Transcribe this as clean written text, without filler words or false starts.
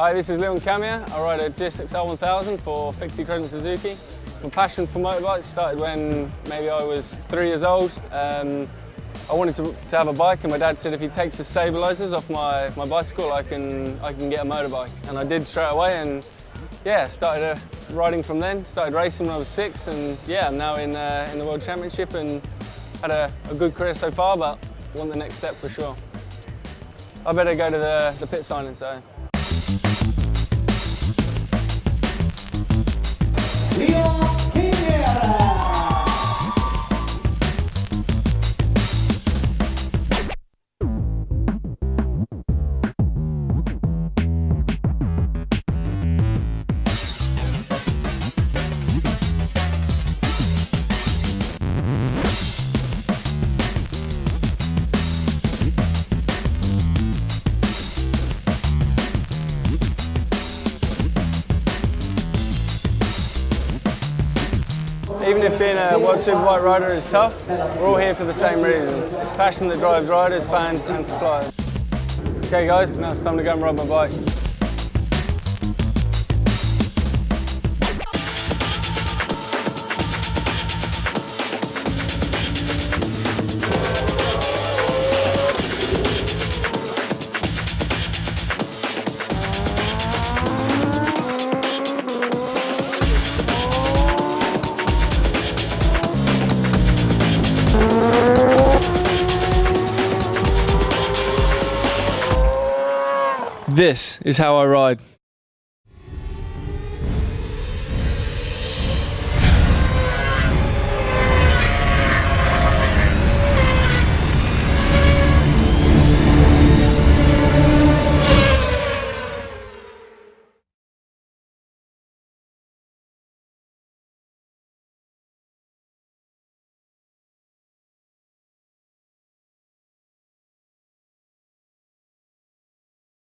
Hi, this is Camier. I ride a Disc R1000 for Fixie Credit Suzuki. My passion for motorbikes started when maybe I was 3 years old. I wanted to have a bike, and my dad said if he takes the stabilisers off my bicycle, I can get a motorbike. And I did straight away, and yeah, started riding from then. Started racing when I was 6, and yeah, I'm now in the World Championship and had a good career so far, but want the next step for sure. I better go to the pit signing, so. Even if being a World Superbike rider is tough, we're all here for the same reason. It's passion that drives riders, fans and suppliers. Okay guys, now it's time to go and ride my bike. This is how I ride.